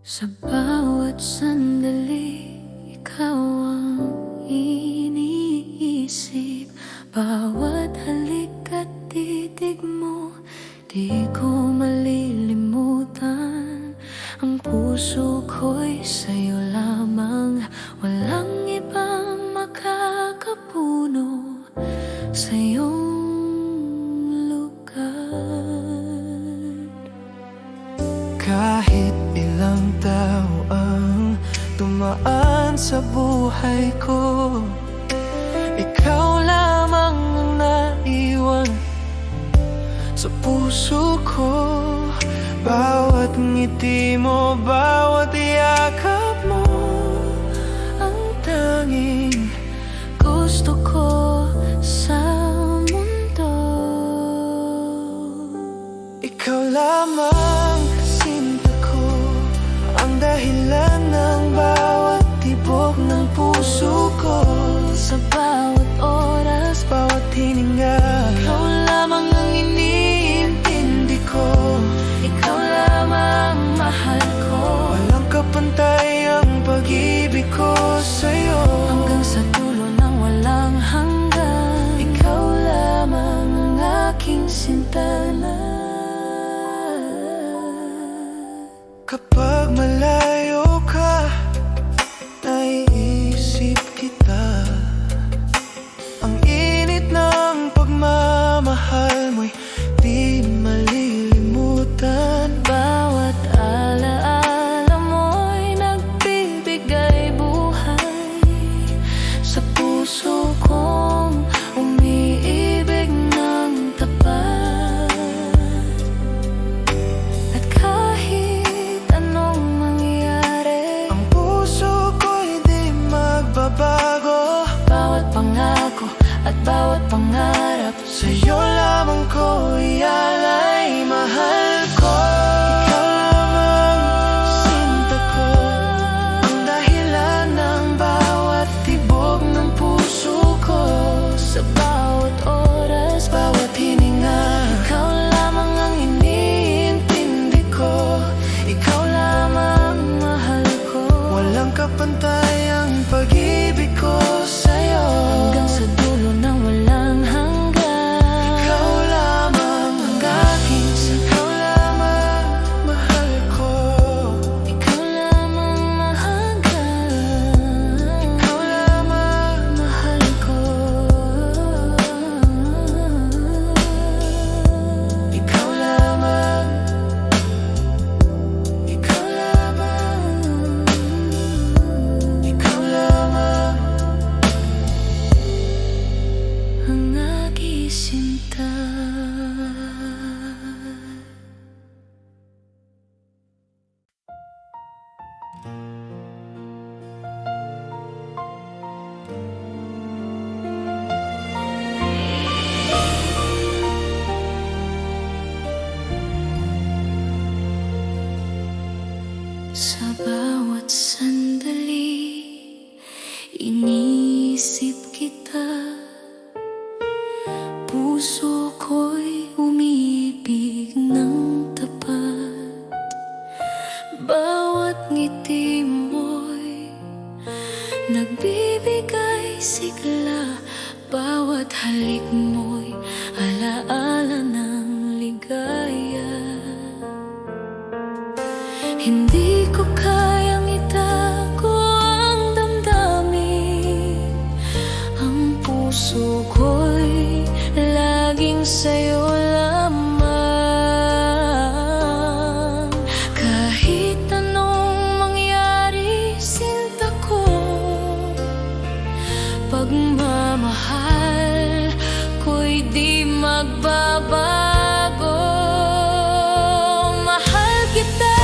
Sa bawat sandali, ikaw ang iniisip. Bawat halik at titig mo, di ko malilimutan. Ang puso ko'y sa'yo lamang, walang ibang makakapuno sa iyong lugar. Kahit ilang tao ang dumaan sa buhay ko, ikaw lamang ang naiwan sa puso ko. Bawat ngiti mo, bawat yakap mo, Ang tanging gusto ko sa mundo. ikaw lamang sinta ko, ang dahilan ng bawat tibok ng puso ko. Sa bawat oras, Bawat hininga, ikaw lamang ang iniintindi ko. Ikaw lamang mahal ko. walang kapantay ang pag-ibig ko sa'yo. Hanggang sa dulo ng walang hanggan, ikaw lamang ang aking sintana. Kapag malayo ka, naiisip kita. Ang init ng pagmamahal mo'y di malilimutan. Bawat alaala mo'y nagbibigay buhay sa puso kong umiibig ng tapat. At kahit anong mangyari, Ang puso ko'y di magbabago. bawat pangako at bawat pangarap, Sa'yo lamang ko ialay, mahal ko. Ikaw lamang sinta ko, ang dahilan ng bawat tibok ng puso ko. sa bawat oras, bawat hininga, ikaw lamang ang iniintindi ko. Ikaw lamang mahal ko. Walang kapantay ang pag-ibig ko sa'yo. Hanggang sa dulo ng walang hanggan, Ikaw lamang ang aking, ikaw lamang mahal ko. ikaw lamang mahanggan. Ikaw lamang, Mahal ko. ikaw lamang, ikaw lamang, ikaw lamang. Ang aking sinta. Sa bawat sandali, iniisip kita. Puso ko'y umiibig ng tapat. Bawat ngiti mo'y nagbibigay sigla. Bawat halik mo'y alaala ng ligaya. Hindi ko kayang itago ang damdamin. Ang puso ko'y laging sa'yo lamang. Kahit anong mangyari, sinta ko, pagmamahal ko'y di magbabago. Mahal kita,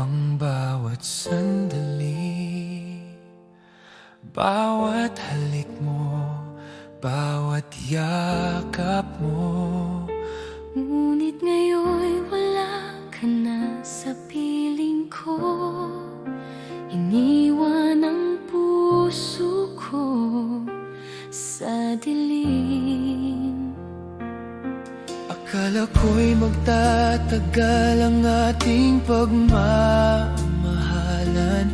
ang bawat sandali, bawat halik mo, bawat yakap mo. Ngunit ngayon'y wala ka na sa piling ko. Iniwan ang puso ko sa dilim. Akala ko'y magtatagal ang ating pagmamahalan,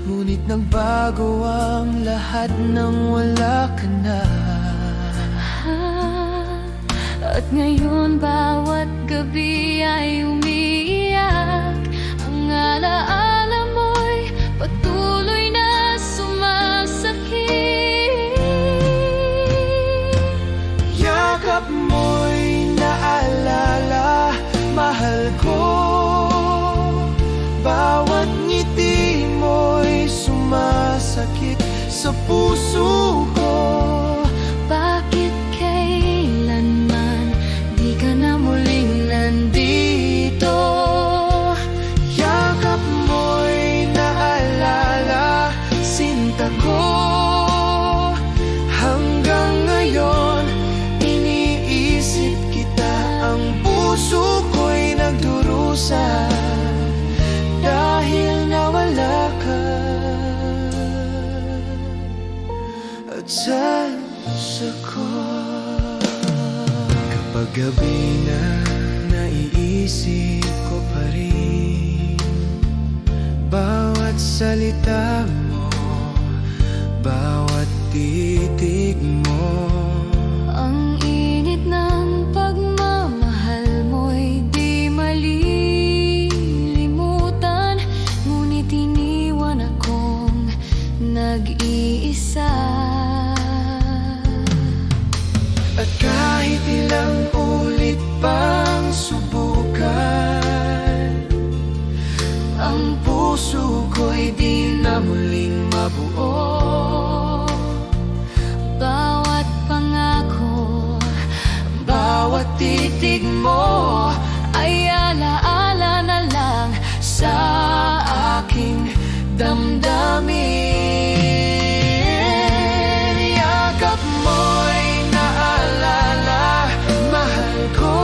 ngunit nagbago ang lahat nang wala ka na. At ngayon bawat gabi ay umiiyak. Ang alaala mo'y patuloy na sumasakit. Yakap mo'y naalala, mahal ko. Bawat ngiti mo'y sumasakit sa puso ko. Bakit kailanman di ka na muling nandito? Yakap mo'y naalala, sinta ko. Hanggang ngayon, iniisip kita. Ang puso ko'y nagdurusa dahil nawala ka. At sa puso ko, kapag gabi na naiisip ko pa rin bawat salita mo, bawat titig mo. Ang init ng pagmamahal mo'y di malilimutan, ngunit iniwan akong nag-iisa. At kahit ilang ulit pang subukan, ang puso ko'y di na muling mabuo. Bawat pangako, Bawat titig mo ay alaala na lang sa aking damdamin. yakap mo'y naalala, mahal ko.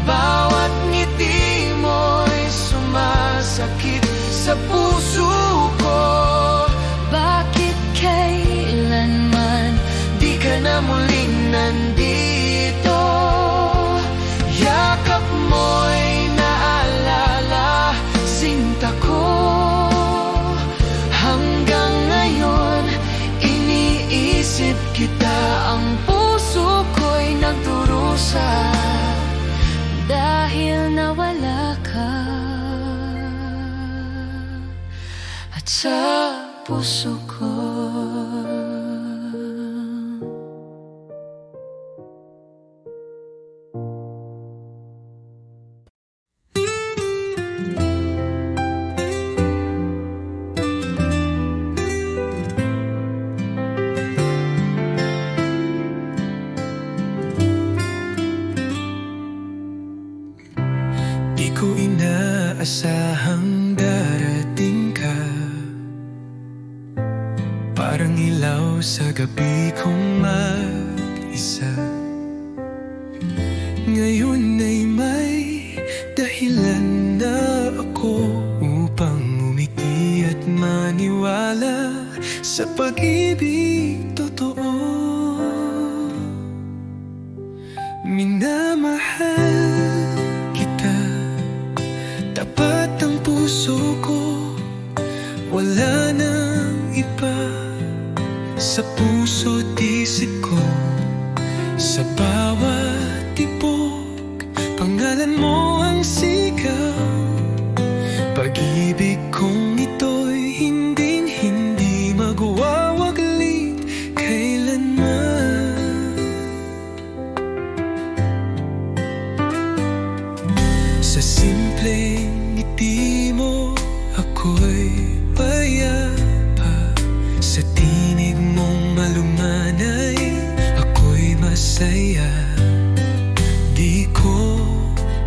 Bawat ngiti mo'y sumasakit sa puso ko. Bakit kailanman Di ka na muling nandito. Yakap mo'y naalala, sinta ko. Hanggang ngayon, iniisip kita. Ang puso ko'y nagdurusa dahil nawala ka. at sa puso ko. Di ko inaasahang darating ka, parang ilaw sa gabi kong mag-isa. Ngayon ay may dahilan na ako upang umiti at maniwala sa pag-ibig totoo. Minamahal kita, tapat ang puso ko, wala nang iba. Sa puso't isip ko, sa bawat tibok, pangalan mo ang sigaw. Pag-ibig kong ito'y hindi magwawaglit kailanman. Sa simpleng ngiti mo, ako'y payapa. Sa tinig mong malumanay, ako'y masaya. Di ko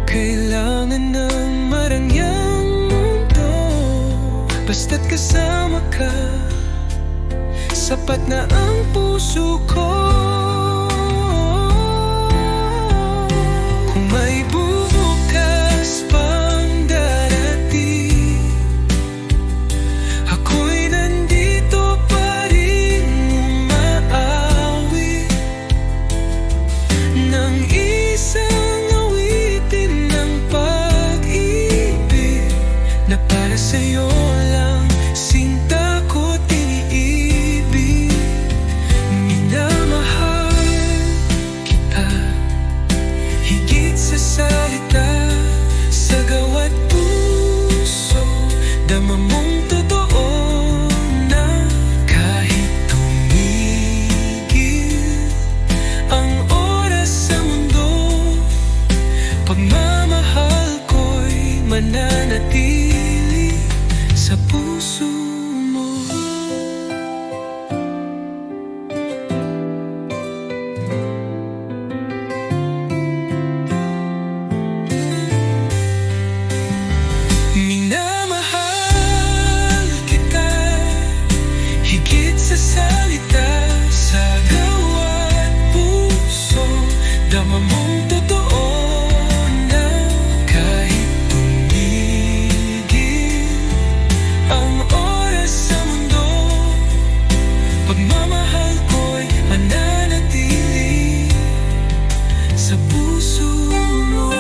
kailangan ng marangyang Basta't kasama ka, sapat na ang puso ko. Kung may bubukas pang darating, ako'y nandito pa rin umaawi ng isang awitin ng pag-ibig na para sa'yo lang, sinta ko't iniibig. Minamahal kita higit sa salita, sa gawa't puso dama mong totoo na kahit tumigil ang oras sa mundo, pagmamahal ko'y mananatili sa puso mo. Minamahal kita higit sa salita, sa gawa't puso dama mong totoo na kahit tumigil ang oras sa mundo, pagmamahal ko'y mananatili sa puso mo.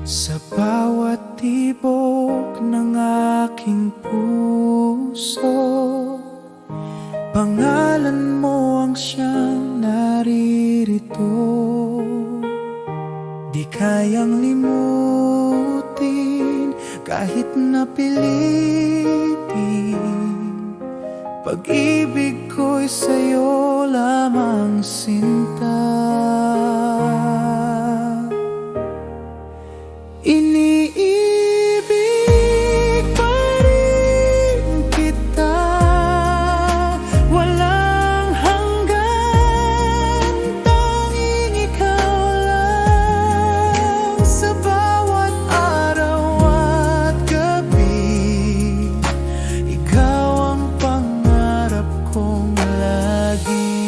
Sa bawat tibok ng aking puso, pangalan mo ang siyang naririto. Di kayang limutin kahit napilitin, pag-ibig ko'y sa'yo lamang, sinta. Iniibig pa rin kita, walang hanggan, tanging ikaw lang. Sa bawat araw at gabi, ikaw ang pangarap kong lagi.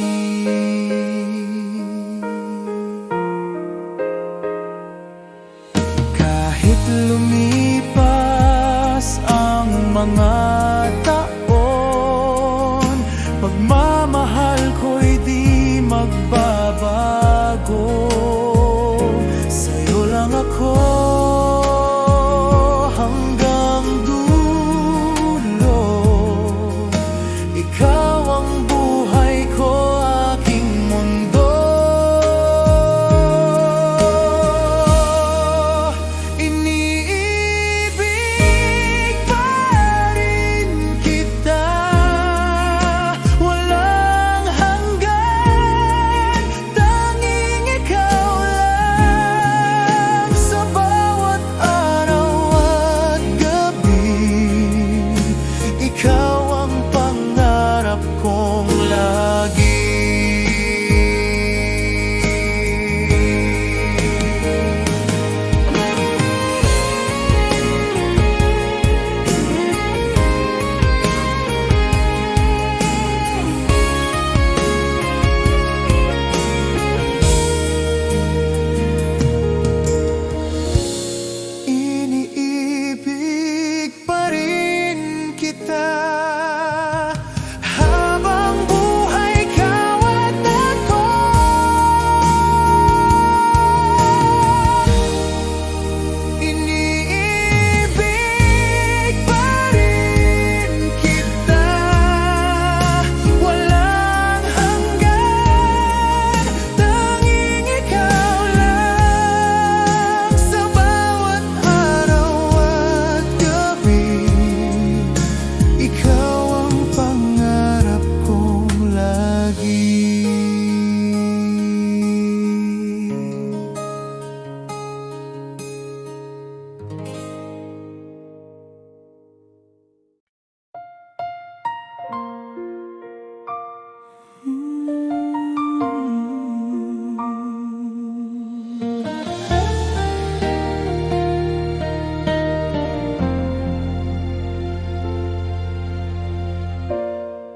Kahit lumipas ang mga taon, pagmamahal ko'y di magbabago. Sa'yo lang ako hanggang dulo, ikaw ang buhay ko, aking mundo. Habang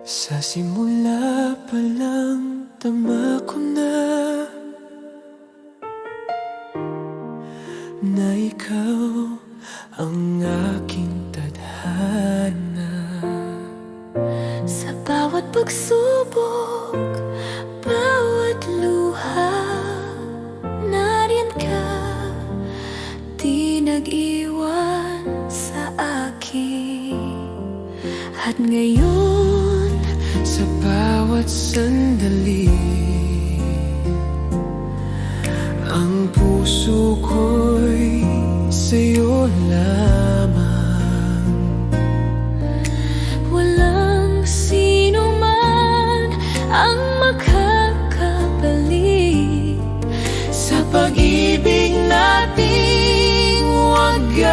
Sa simula pa lang tama ko na ikaw ang aking tadhana. Sa bawat pagsubok, bawat luha, nariyan ka, di nag-iwan sa akin. At ngayon, sa bawat sandali, ang puso ko'y sa'yo lamang. walang sino man ang makakabalik Sa pag-ibig nating wagas,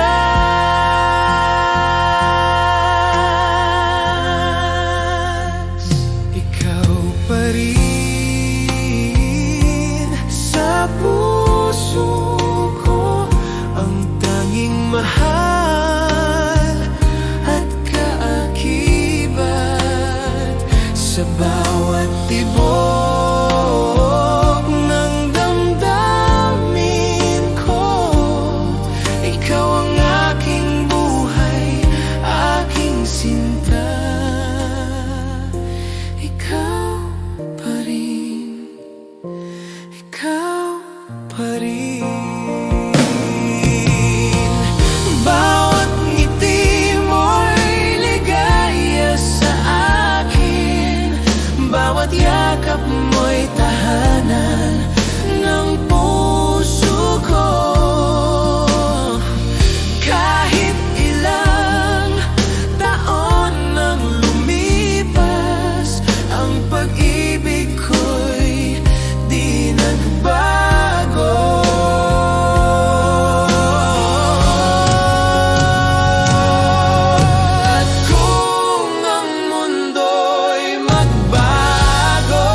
ikaw pa rin sa puso ko, ang tanging mahal at kaakibat. Sa bawat tibok ng damdamin ko, ikaw ang aking buhay, aking sinta. Ikaw pa rin, ikaw pa rin. Bawat ngiti mo'y ligaya sa akin, bawat yakap mo'y tahanan ng puso ko. Kahit ilang taon nang lumipas, ang pag-ibig ko'y di nagbago. At kung ang mundo'y magbago,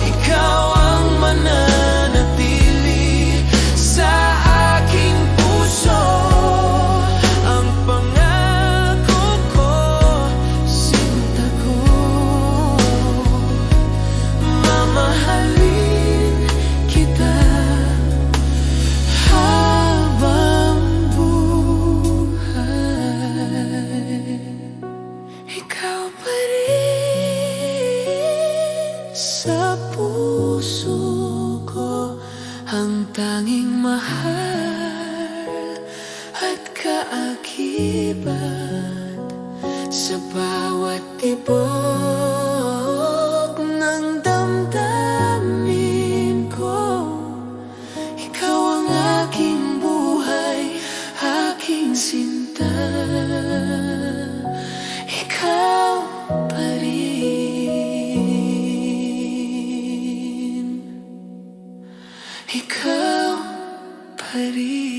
ikaw ang mananatili sa aking puso. Ang pangako ko, sinta ko, mamahalin kita habang buhay. Ikaw pa rin sa puso ko, ang tanging mahal at kaakibat. Sa bawat tibok ng damdamin ko, ikaw ang aking buhay, aking sinta. Ikaw pa rin, ikaw pa rin.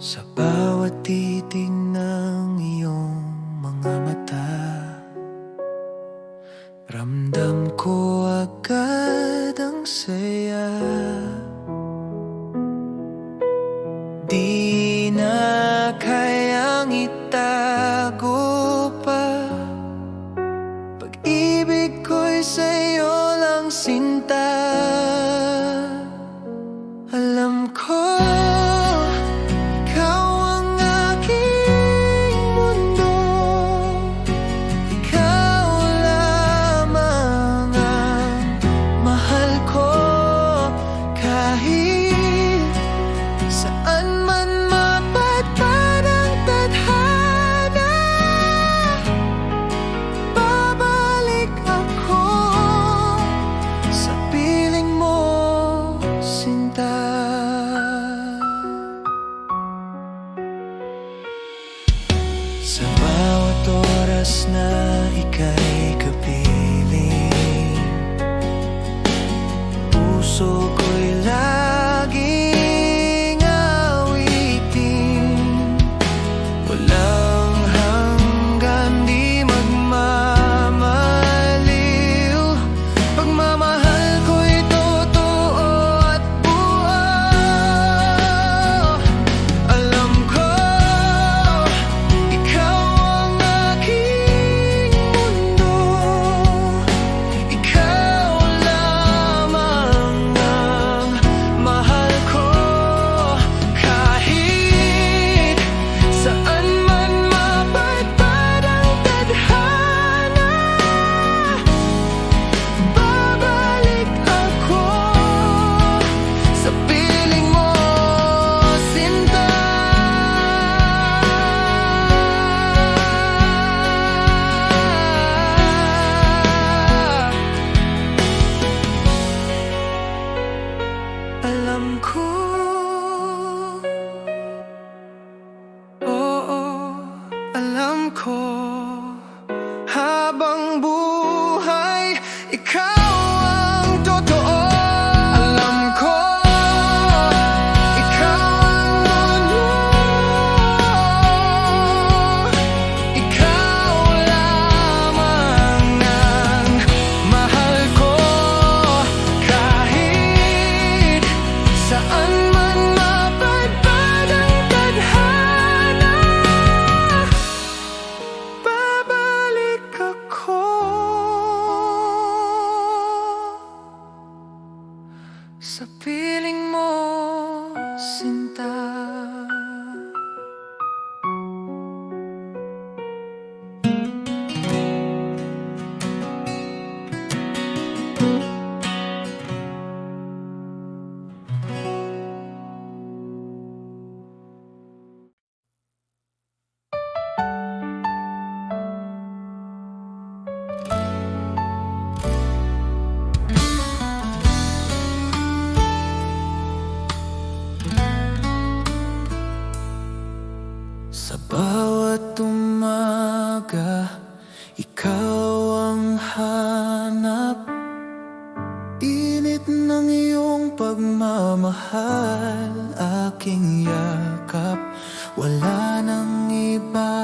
Sa bawat titig ng iyong mga mata, ramdam ko agad ang saya. Di na kayang itago pa, pag-ibig ko'y sa'yo lang sinta. Alam ko ikaw ang aking mundo, ikaw lamang ang mahal ko. Kahit saan man mapadpad ang tadhana, babalik ako sa piling mo, sinta. Sa bawat oras na ika'y kapiling, puso ko'y laging Sa bawat umaga, ikaw ang hanap. Init ng iyong pagmamahal, aking yakap. Wala nang iba,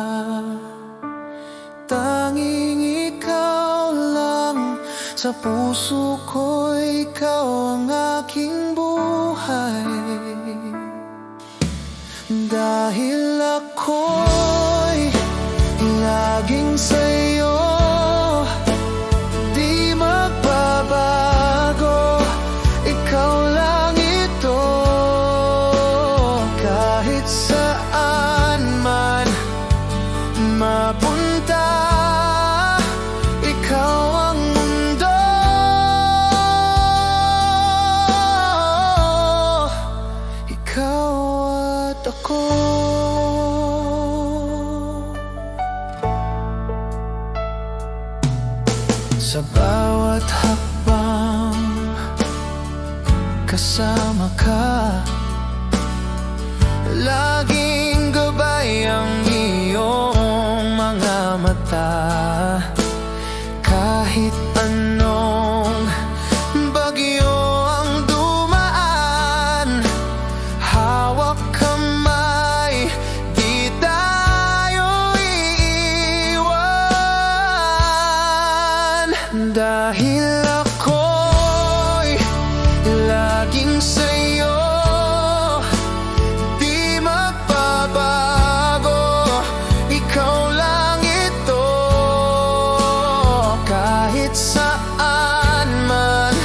tanging ikaw lang. Sa puso ko, ikaw ang aking buhay. Dahil ako'y laging sa'yo, di magbabago. Ikaw lang ito, kahit saan man mapunta. Ikaw ang mundo, ikaw at ako. Sa bawat hakbang, kasama ka. Laging gabay ang iyong mga mata. Kahit anong bagyo ang dumaan, hawak kamay, di tayo iiwan. Dahil ako'y laging sa'yo, di magbabago. Ikaw lang ito, kahit saan man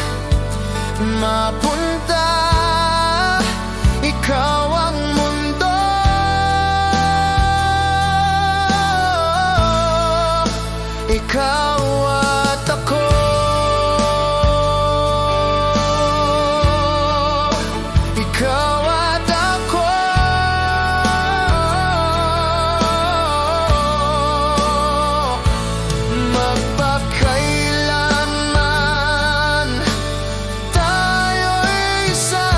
mapunta. Ikaw ang mundo, ikaw at ako. Ikaw at ako, magpakailanman tayo'y isa.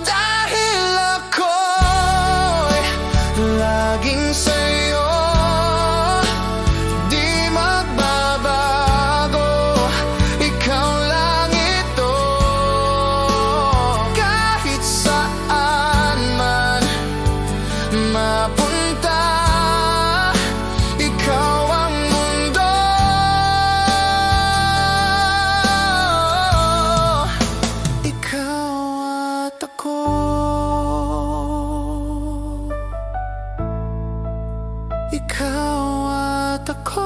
Dahil ako'y laging sa'yo, di magbabago. Ikaw lang ito, kahit saan man mapunta. Ikaw ang mundo, ikaw at ako. Ikaw at ako.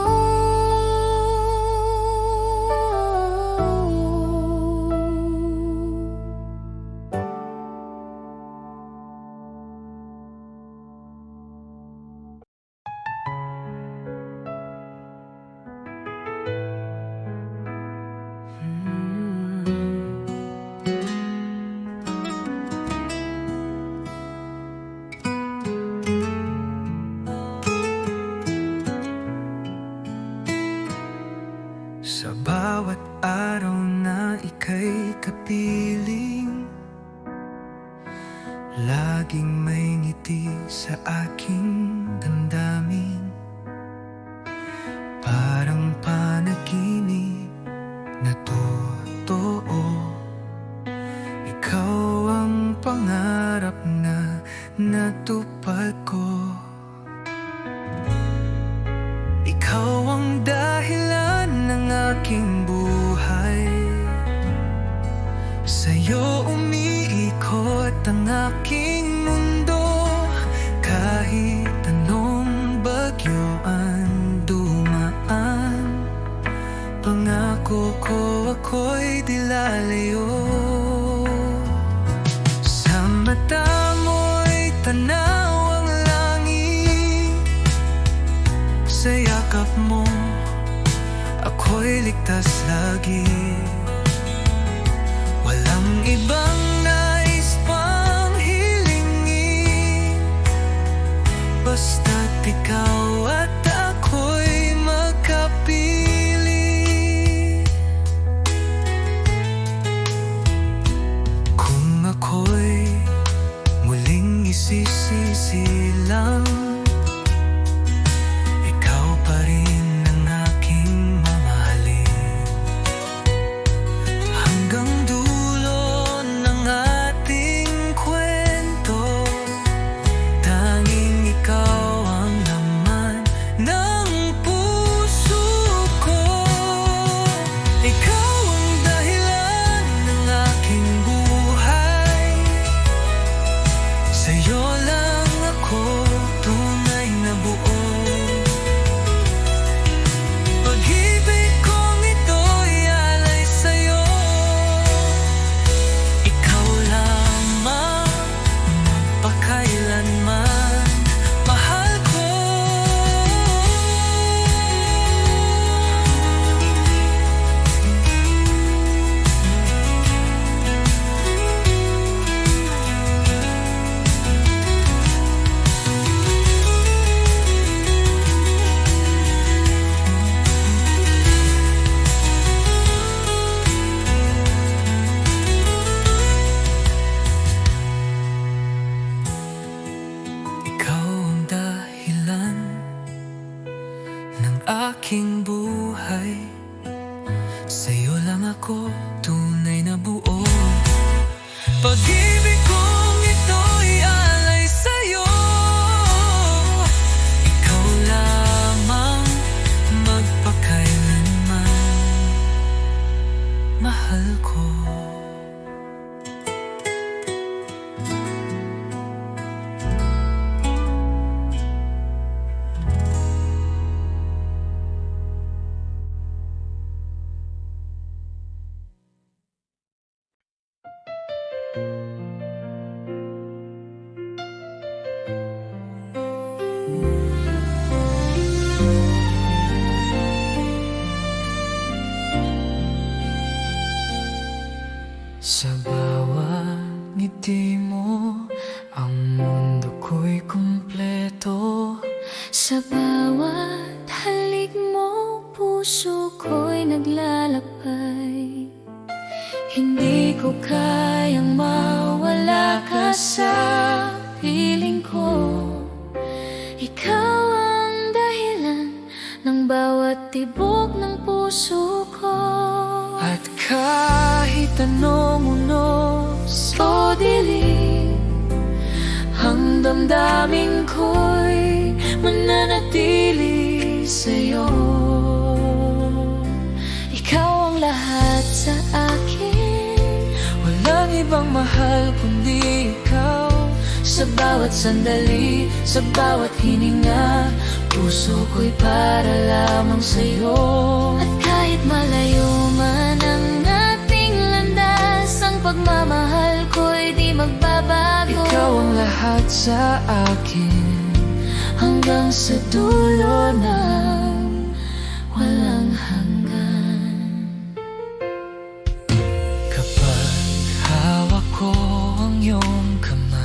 Sa bawat araw na ika'y kapiling, laging may ngiti sa aking damdamin. Parang panaginip na totoo, ikaw ang pangarap na natupad ko. Ikaw ang dahilan ng aking buhay, sa'yo umiikot ang aking mundo. Kahit anong bagyo ang dumaan, pangako ko ako'y di lalayo. Sa mata mo'y tanaw ang langit, sa yakap mo ako'y ligtas lagi. Walang ibang nais pang hilingin, basta't ikaw at ako'y magkapili. Kung ako'y muling lang. Ikaw pa rin ang aking mamahalin, hanggang dulo ng ating kwento. Tanging ikaw ang laman ng puso ko. Ikaw ang dahilan ng aking buhay. Sa'yo lang ako tunay na buo. Pag-ibig kong ito'y alay sa'yo. Ikaw lamang magpakailanman, mahal ko. Ikaw ang dahilan ng aking buhay. Sa'yo lang ako tunay na buo. Pag-ibig kong ito'y alay sa'yo. Ikaw lamang magpakailanman, mahal ko. Sa bawat ngiti mo, ang mundo ko'y kumpleto. Sa bawat halik mo, puso ko'y naglalakbay. Hindi ko kayang mawala ka sa piling ko. Ikaw ang dahilan ng bawat tibok ng puso ko. At kahit anong unos O dilim, ang damdamin ko'y mananatili sa'yo. Ikaw ang lahat sa akin, walang ibang mahal kundi ikaw. sa bawat sandali, sa bawat hininga, puso ko'y para lamang sa'yo. At kahit malayo man ang ating landas, ang pagmamahal ko'y di magbabago. Ikaw ang lahat sa akin, hanggang sa dulo ng walang hanggan. kapag hawak ko ang iyong kamay,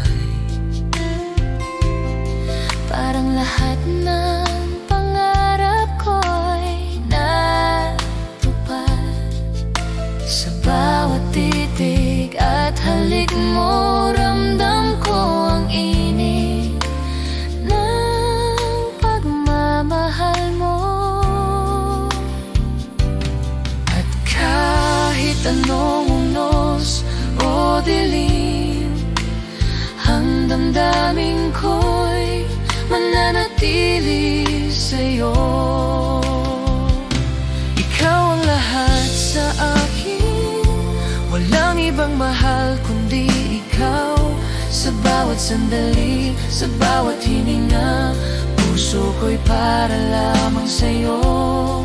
Parang lahat ng pangarap ko'y natupad. Sa bawat titig at halik mo, ramdam ko ang init ng pagmamahal mo. at kahit anong unos o dilim, Ang damdamin ko'y mananatili sa'yo. ikaw ang lahat sa akin, walang ibang mahal kundi ikaw. Sa bawat sandali, sa bawat hininga, puso ko'y para lamang sa'yo.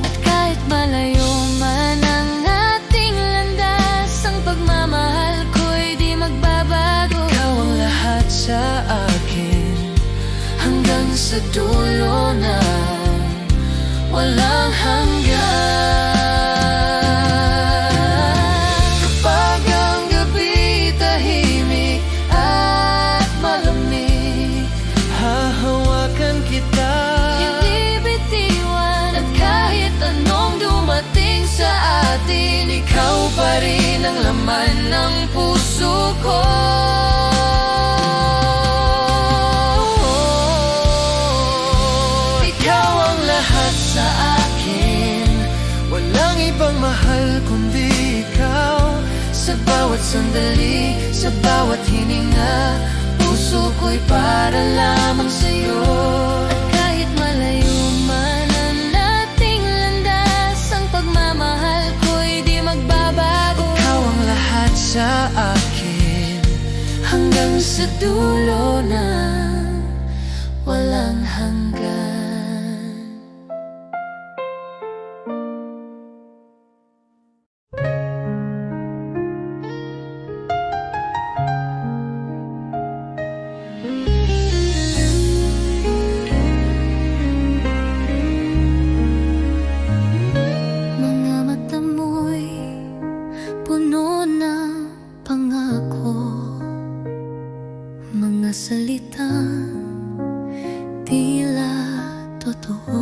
At kahit malayo man ang ating landas, ang pagmamahal ko'y di magbabago. Ikaw ang lahat sa akin, Hanggang sa dulo na walang hanggan. Kapag ang gabi tahimik at malamig, hahawakan kita. hindi bitiwan. At kahit anong dumating sa atin, ikaw pa rin ang laman ng puso ko. bawat sandali, sa bawat hininga, puso ko'y para lamang sa'yo. At kahit malayo man ang ating landas, ang pagmamahal ko'y di magbabago. Ikaw ang lahat sa akin, Hanggang sa dulo na walang hanggan. Mga mata mo'y puno ng pangako, mga salitang tila totoo.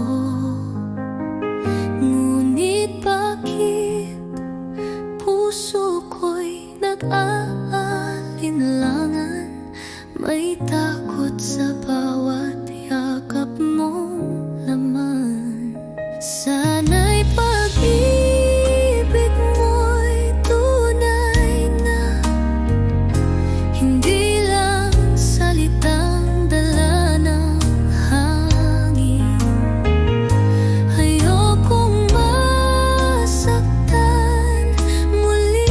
Ngunit bakit puso ko'y nag-aalinlangan? May takot sa bawat yakap mong laman. Sana'y pag-ibig mo'y tunay na, hindi lang salitang dala ng hangin. Ayokong masaktan muli,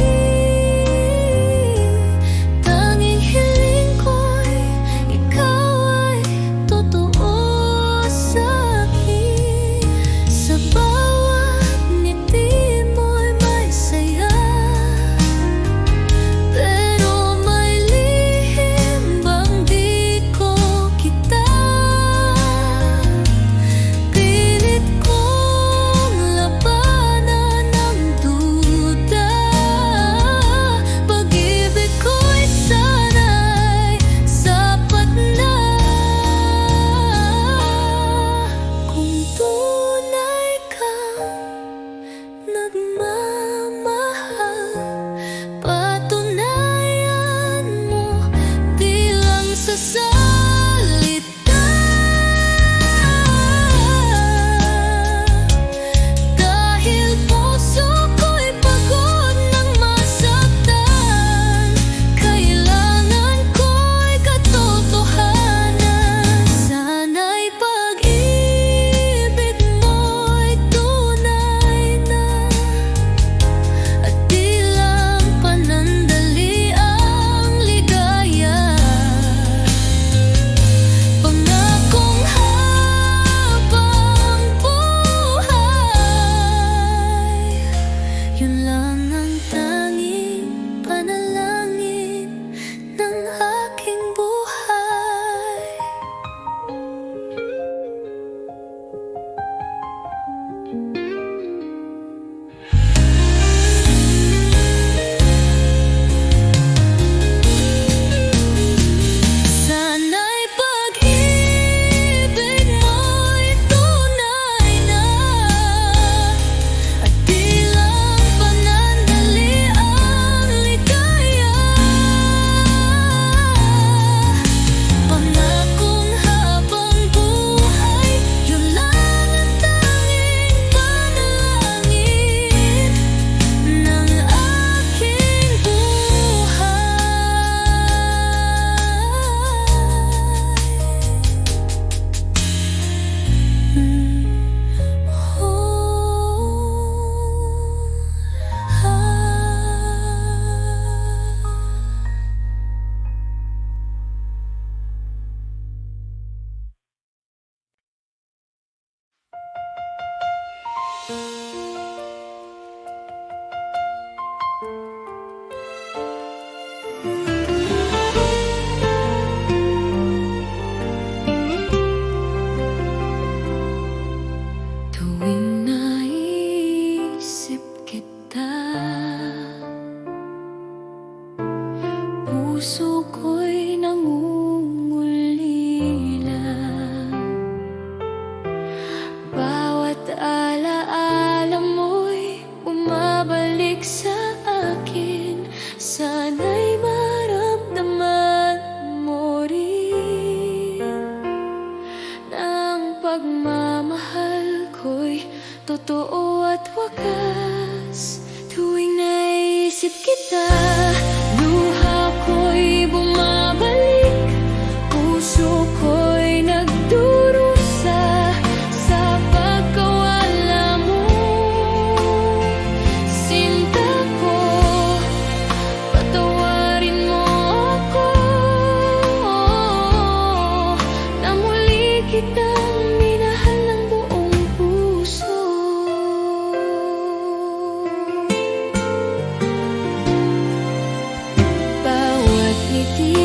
tanging hiling ko'y ikaw ay totoo sa'kin. Sa bawat ngiti mo'y may saya, pero may lihim bang di ko kita. Pilit kong labanan ang duda, pag-ibig ko'y sana'y sapat na. Kung tunay kang nagmamahal, patunayan mo di lang sa salita. Dahil puso ko'y pagod ng masaktan, kailangan ko'y katotohanan. Sana'y pag-ibig mo'y tunay na, at di lang panandali ang ligaya. Pangakong habang buhay, yun lang ang tanging panalangin ng aking buhay. Sana'y pag-ibig mo'y tunay na, at di lang panandali ang ligaya. Pangakong habang buhay, yun lang ang tanging panalangin ng aking buhay. Tuwing naisip kita, puso ko'y nangungulila. Bawat alaala mo'y bumabalik sa akin. Sana'y maramdaman mo rin na ang pagmamahal ko'y totoo at wagas. Tuwing naisip kita, pag-ibig